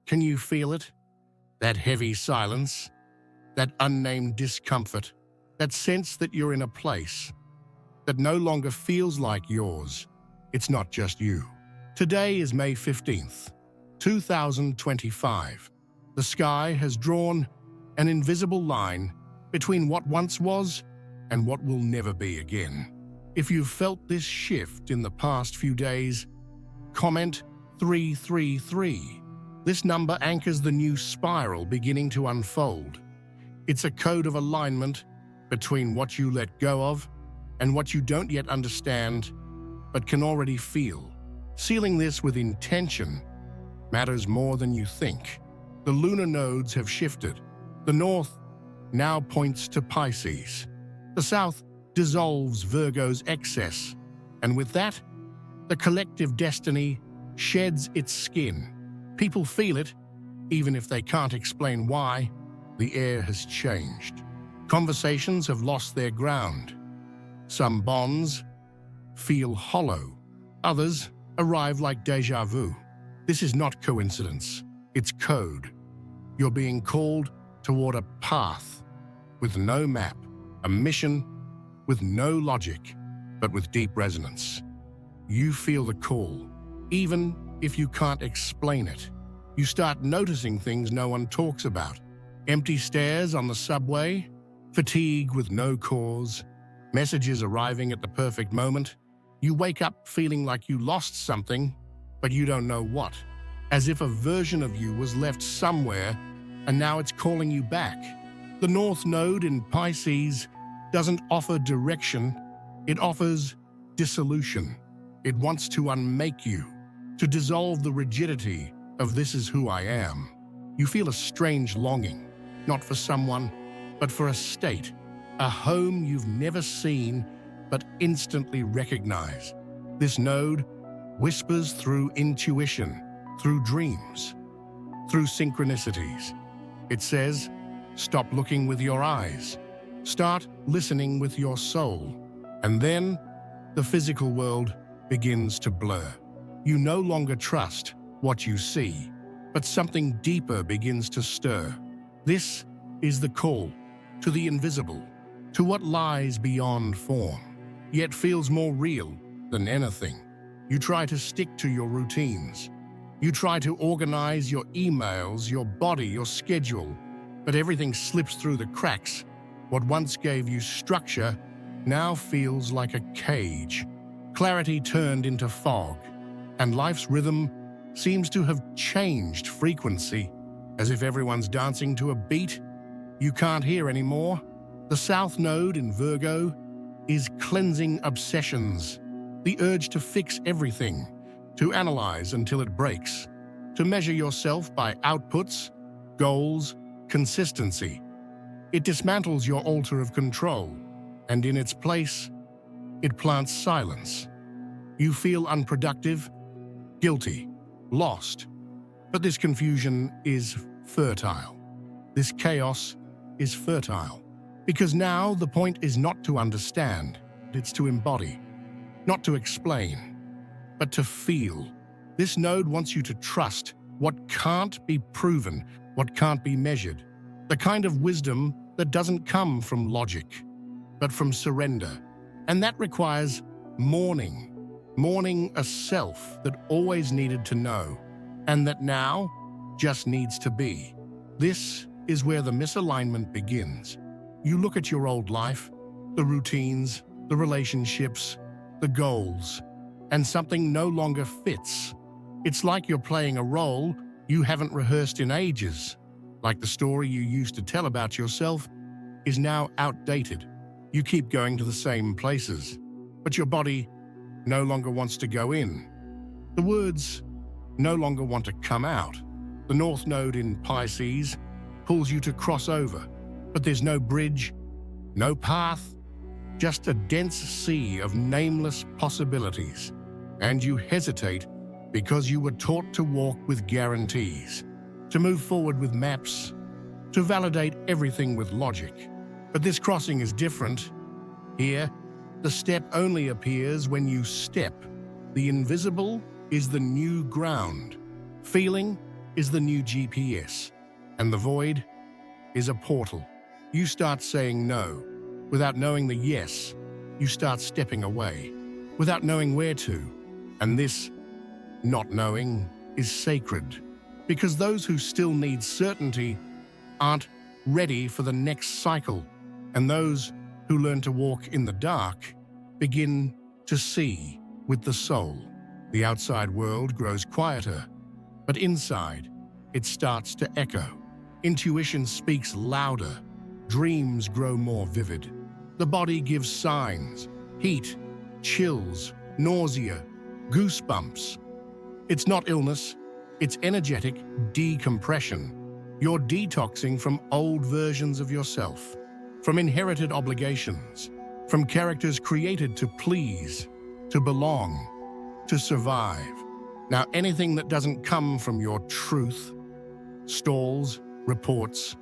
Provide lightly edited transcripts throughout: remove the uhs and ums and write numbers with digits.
Can you feel it? That heavy silence, that unnamed discomfort, that sense that you're in a place that no longer feels like yours. It's not just you. Today is May 15th, 2025. The sky has drawn an invisible line between what once was and what will never be again. If you've felt this shift in the past few days, comment 333. This number anchors the new spiral beginning to unfold. It's a code of alignment between what you let go of and what you don't yet understand but can already feel. Sealing this with intention matters more than you think. The lunar nodes have shifted. The north now points to Pisces. The south dissolves Virgo's excess, and with that, the collective destiny sheds its skin. People feel it, even if they can't explain why. The air has changed. Conversations have lost their ground. Some bonds feel hollow. Others arrive like déjà vu. This is not coincidence. It's code. You're being called toward a path with no map, a mission with no logic, but with deep resonance. You feel the call, even if you can't explain it. You start noticing things no one talks about. Empty stares on the subway, fatigue with no cause, messages arriving at the perfect moment. You wake up feeling like you lost something, but you don't know what. As if a version of you was left somewhere and now it's calling you back. The North Node in Pisces doesn't offer direction, it offers dissolution. It wants to unmake you, to dissolve the rigidity of "this is who I am." You feel a strange longing, not for someone, but for a state, a home you've never seen but instantly recognize. This node whispers through intuition, through dreams, through synchronicities. It says, stop looking with your eyes, start listening with your soul. And then the physical world begins to blur. You no longer trust what you see, but something deeper begins to stir. This is the call to the invisible, to what lies beyond form, yet feels more real than anything. You try to stick to your routines. You try to organize your emails, your body, your schedule, but everything slips through the cracks. What once gave you structure now feels like a cage. Clarity turned into fog, and life's rhythm seems to have changed frequency, as if everyone's dancing to a beat you can't hear anymore. The South Node in Virgo is cleansing obsessions, the urge to fix everything, to analyze until it breaks, to measure yourself by outputs, goals, consistency. It dismantles your altar of control, and in its place, it plants silence. You feel unproductive, guilty, lost. But this confusion is fertile. This chaos is fertile. Because now the point is not to understand, it's to embody. Not to explain, but to feel. This node wants you to trust what can't be proven, what can't be measured. The kind of wisdom that doesn't come from logic, but from surrender. And that requires mourning. Mourning a self that always needed to know, and that now just needs to be. This is where the misalignment begins. You look at your old life, the routines, the relationships, the goals, and something no longer fits. It's like you're playing a role you haven't rehearsed in ages. Like the story you used to tell about yourself is now outdated. You keep going to the same places, but your body no longer wants to go in. The words no longer want to come out. The North Node in Pisces pulls you to cross over, but there's no bridge, no path, just a dense sea of nameless possibilities. And you hesitate because you were taught to walk with guarantees, to move forward with maps, to validate everything with logic. But this crossing is different. Here, the step only appears when you step. The invisible is the new ground. Feeling is the new GPS, and the void is a portal. You start saying no. Without knowing the yes, you start stepping away, without knowing where to. And this not knowing is sacred, because those who still need certainty aren't ready for the next cycle, and those who learn to walk in the dark begin to see with the soul. The outside world grows quieter, but inside it starts to echo. Intuition speaks louder, dreams grow more vivid. The body gives signs: heat, chills, nausea, goosebumps. It's not illness, it's energetic decompression. You're detoxing from old versions of yourself, from inherited obligations, from characters created to please, to belong, to survive. Now, anything that doesn't come from your truth, stalls, reports,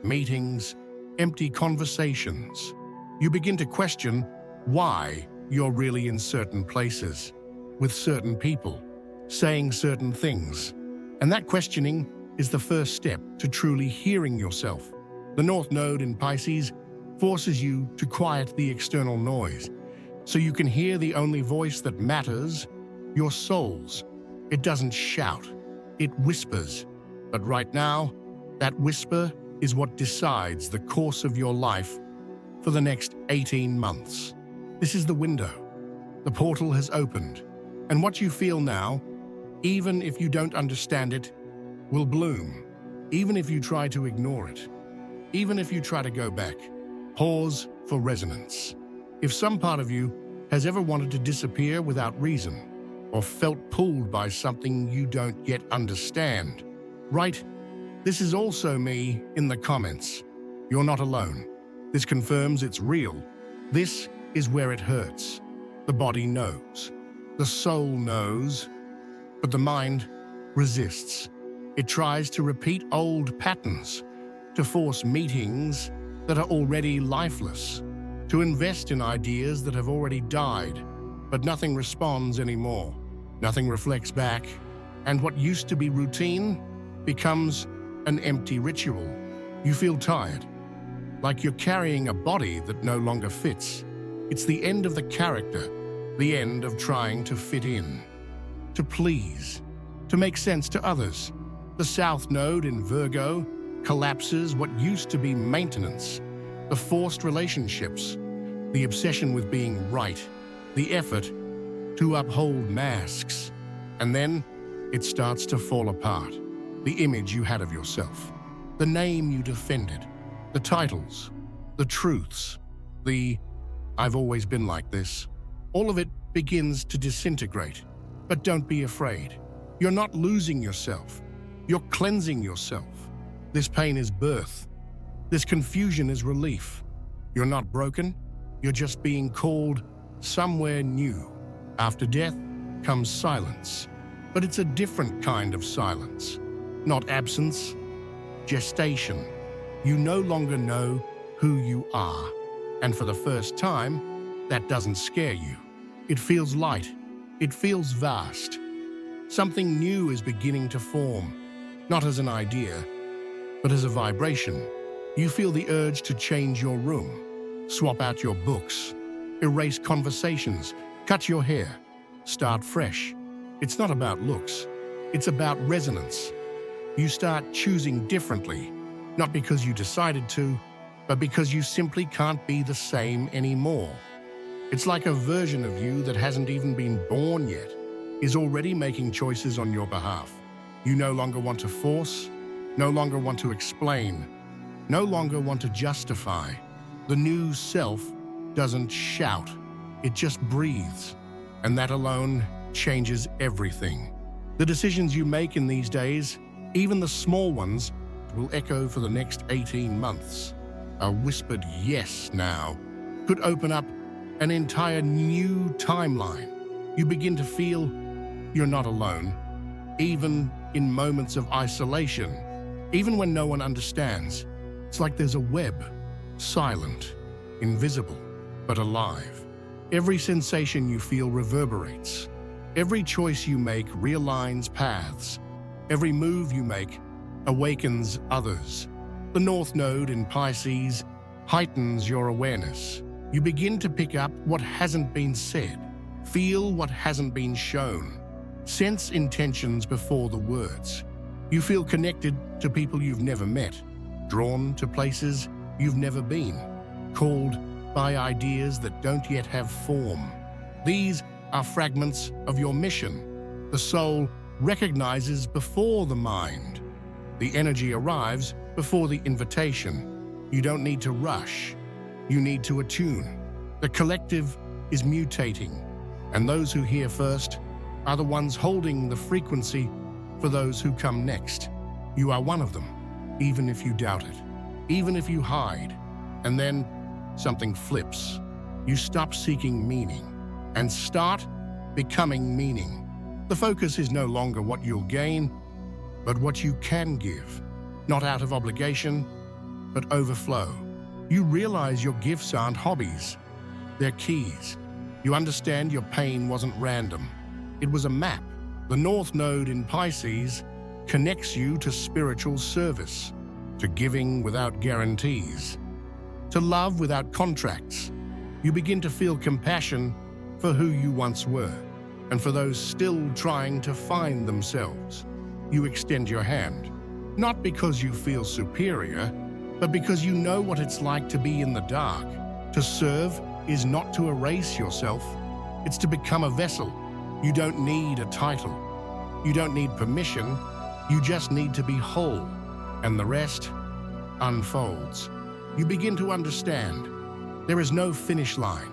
meetings, empty conversations, you begin to question why you're really in certain places, with certain people, saying certain things. And that questioning is the first step to truly hearing yourself. The North Node in Pisces forces you to quiet the external noise, so you can hear the only voice that matters, your soul's. It doesn't shout, it whispers. But right now, that whisper is what decides the course of your life for the next 18 months. This is the window. The portal has opened, and what you feel now, even if you don't understand it, will bloom, even if you try to ignore it, even if you try to go back. Pause for resonance. If some part of you has ever wanted to disappear without reason, or felt pulled by something you don't yet understand, write, "This is also me," in the comments. You're not alone. This confirms it's real. This is where it hurts. The body knows. The soul knows. But the mind resists. It tries to repeat old patterns, to force meetings that are already lifeless, to invest in ideas that have already died, but nothing responds anymore. Nothing reflects back, and what used to be routine becomes an empty ritual. You feel tired, like you're carrying a body that no longer fits. It's the end of the character, the end of trying to fit in, to please, to make sense to others. The South Node in Virgo collapses what used to be maintenance, the forced relationships, the obsession with being right, the effort to uphold masks. And then it starts to fall apart. The image you had of yourself, the name you defended, the titles, the truths, the "I've always been like this." All of it begins to disintegrate. But don't be afraid. You're not losing yourself. You're cleansing yourself. This pain is birth. This confusion is relief. You're not broken. You're just being called somewhere new. After death comes silence. But it's a different kind of silence. Not absence, gestation. You no longer know who you are. And for the first time, that doesn't scare you. It feels light. It feels vast. Something new is beginning to form, not as an idea, but as a vibration. You feel the urge to change your room, swap out your books, erase conversations, cut your hair, start fresh. It's not about looks. It's about resonance. You start choosing differently, not because you decided to, but because you simply can't be the same anymore. It's like a version of you that hasn't even been born yet is already making choices on your behalf. You no longer want to force, no longer want to explain, no longer want to justify. The new self doesn't shout, it just breathes. And that alone changes everything. The decisions you make in these days, even the small ones, will echo for the next 18 months. A whispered yes now could open up an entire new timeline. You begin to feel you're not alone, even in moments of isolation, even when no one understands. It's like there's a web, silent, invisible, but alive. Every sensation you feel reverberates. Every choice you make realigns paths. Every move you make awakens others. The North Node in Pisces heightens your awareness. You begin to pick up what hasn't been said, feel what hasn't been shown, sense intentions before the words. You feel connected to people you've never met, drawn to places you've never been, called by ideas that don't yet have form. These are fragments of your mission. The soul recognizes before the mind. The energy arrives before the invitation. You don't need to rush. You need to attune. The collective is mutating, and those who hear first are the ones holding the frequency for those who come next. You are one of them, even if you doubt it, even if you hide. And then something flips. You stop seeking meaning and start becoming meaning. The focus is no longer what you'll gain, but what you can give, not out of obligation, but overflow. You realize your gifts aren't hobbies, they're keys. You understand your pain wasn't random. It was a map. The North Node in Pisces connects you to spiritual service, to giving without guarantees, to love without contracts. You begin to feel compassion for who you once were, and for those still trying to find themselves. You extend your hand, not because you feel superior, but because you know what it's like to be in the dark. To serve is not to erase yourself, it's to become a vessel. You don't need a title. You don't need permission. You just need to be whole, and the rest unfolds. You begin to understand there is no finish line,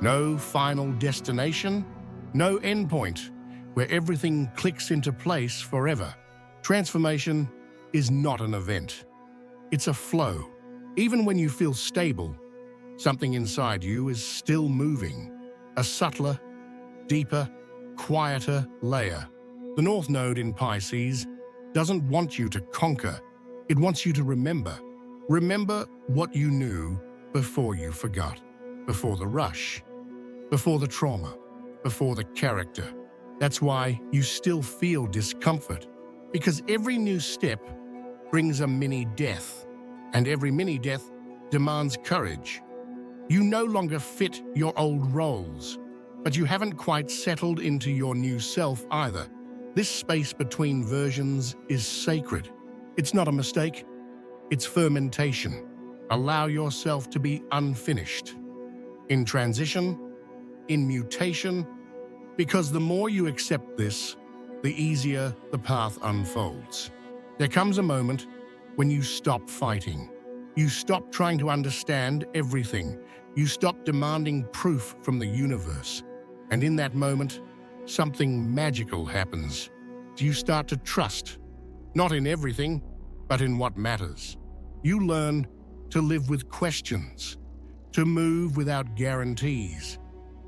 no final destination, no endpoint where everything clicks into place forever. Transformation is not an event. It's a flow. Even when you feel stable, something inside you is still moving, a subtler, deeper, quieter layer. The North Node in Pisces doesn't want you to conquer. It wants you to remember. Remember what you knew before you forgot, before the rush, before the trauma, before the character. That's why you still feel discomfort, because every new step brings a mini death, and every mini death demands courage. You no longer fit your old roles, but you haven't quite settled into your new self either. This space between versions is sacred. It's not a mistake, it's fermentation. Allow yourself to be unfinished, in transition, in mutation, because the more you accept this, the easier the path unfolds. There comes a moment when you stop fighting. You stop trying to understand everything. You stop demanding proof from the universe. And in that moment, something magical happens. You start to trust, not in everything, but in what matters. You learn to live with questions, to move without guarantees,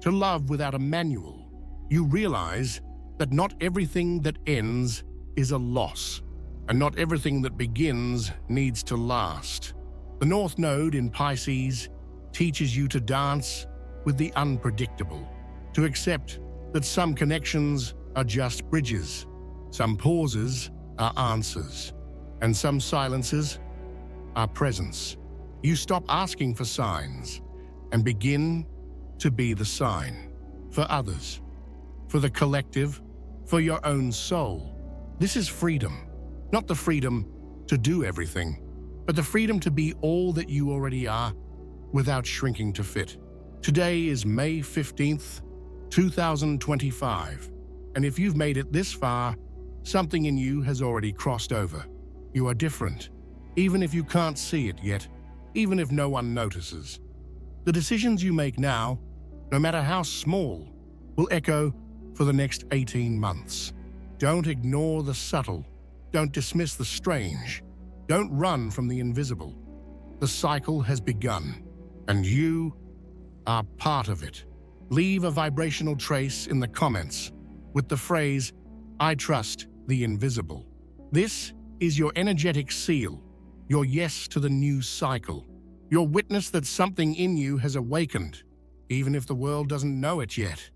to love without a manual. You realize that not everything that ends is a loss, and not everything that begins needs to last. The North Node in Pisces teaches you to dance with the unpredictable, to accept that some connections are just bridges, some pauses are answers, and some silences are presence. You stop asking for signs and begin to be the sign for others, for the collective, for your own soul. This is freedom, not the freedom to do everything, but the freedom to be all that you already are without shrinking to fit. Today is May 15th, 2025, and if you've made it this far, something in you has already crossed over. You are different, even if you can't see it yet, even if no one notices. The decisions you make now, no matter how small, will echo for the next 18 months. Don't ignore the subtle. Don't dismiss the strange. Don't run from the invisible. The cycle has begun, and you are part of it. Leave a vibrational trace in the comments with the phrase, "I trust the invisible." This is your energetic seal, your yes to the new cycle, your witness that something in you has awakened, even if the world doesn't know it yet.